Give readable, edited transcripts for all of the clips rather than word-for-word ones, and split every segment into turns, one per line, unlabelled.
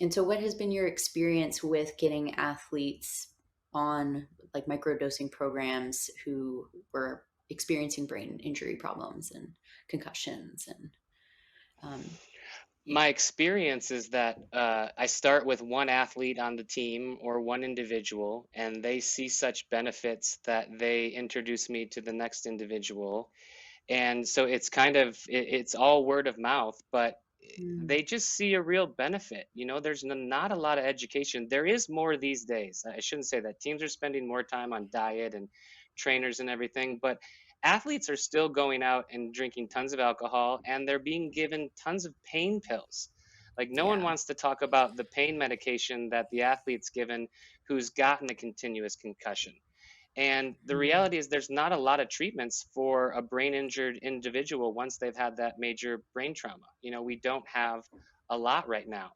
And so what has been your experience with getting athletes on like microdosing programs who were experiencing brain injury problems and concussions and um, yeah.
My experience is that I start with one athlete on the team or one individual, and they see such benefits that they introduce me to the next individual. And so it's kind of it's all word of mouth, but
Mm.
they just see a real benefit. There's not a lot of education. There is more these days. I shouldn't say that. Teams are spending more time on diet and trainers and everything, but athletes are still going out and drinking tons of alcohol, and they're being given tons of pain pills. Like, no one
Yeah.
wants to talk about the pain medication that the athlete's given who's gotten a continuous concussion. And the
Mm.
reality is, there's not a lot of treatments for a brain injured individual once they've had that major brain trauma. We don't have a lot right now.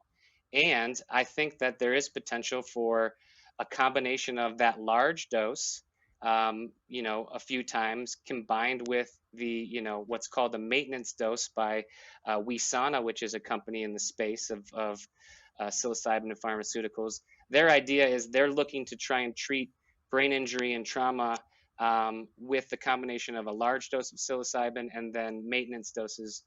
And I think that there is potential for a combination of that large dose, a few times combined with what's called the maintenance dose by Wisana, which is a company in the space of psilocybin and pharmaceuticals. Their idea is they're looking to try and treat brain injury and trauma with the combination of a large dose of psilocybin and then maintenance doses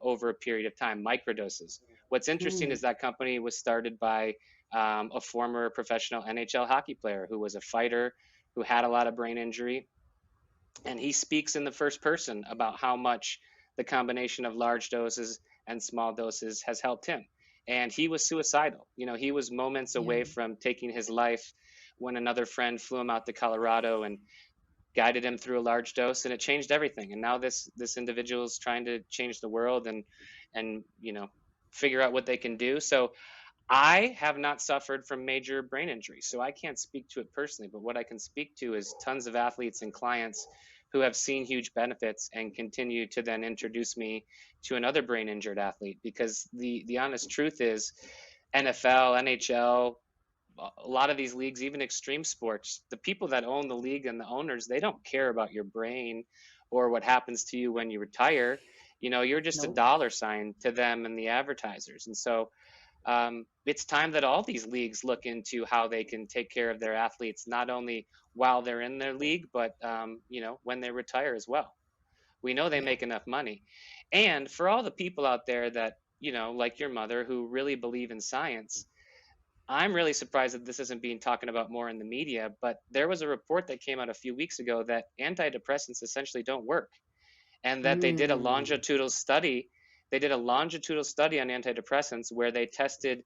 over a period of time, microdoses. What's interesting
Mm.
is that company was started by a former professional NHL hockey player who was a fighter who had a lot of brain injury. And he speaks in the first person about how much the combination of large doses and small doses has helped him. And he was suicidal. He was moments
Yeah.
away from taking his life when another friend flew him out to Colorado and guided him through a large dose, and it changed everything. And now this individual is trying to change the world and figure out what they can do. So I have not suffered from major brain injury, so I can't speak to it personally. But what I can speak to is tons of athletes and clients who have seen huge benefits and continue to then introduce me to another brain injured athlete. Because the honest truth is, NFL, NHL, a lot of these leagues, even extreme sports, the people that own the league and the owners, they don't care about your brain or what happens to you when you retire. You're just a
Nope.
dollar sign to them and the advertisers. And so it's time that all these leagues look into how they can take care of their athletes, not only while they're in their league, but when they retire as well. We know they
Yeah.
make enough money. And for all the people out there that, like your mother, who really believe in science, I'm really surprised that this isn't being talked about more in the media. But there was a report that came out a few weeks ago that antidepressants essentially don't work, and that they did a
Mm.
longitudinal study. They did a longitudinal study on antidepressants where they tested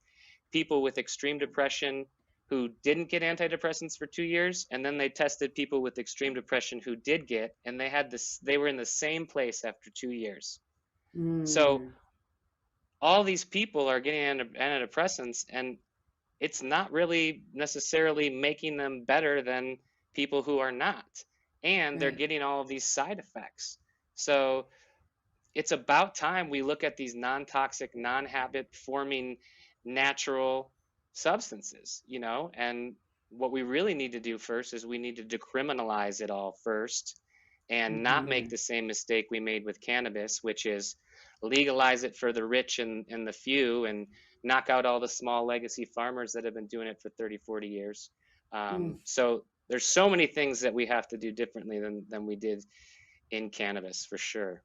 people with extreme depression who didn't get antidepressants for 2 years, and then they tested people with extreme depression who did get, and they were in the same place after 2 years. So
Mm.
all these people are getting antidepressants, and it's not really necessarily making them better than people who are not. And they're
Right.
getting all of these side effects. So it's about time we look at these non-toxic, non-habit forming natural substances. And what we really need to do first is we need to decriminalize it all first and not make
Hmm.
the same mistake we made with cannabis, which is legalize it for the rich and the few, and knock out all the small legacy farmers that have been doing it for 30, 40 years.
Mm.
So there's so many things that we have to do differently than we did in cannabis, for sure.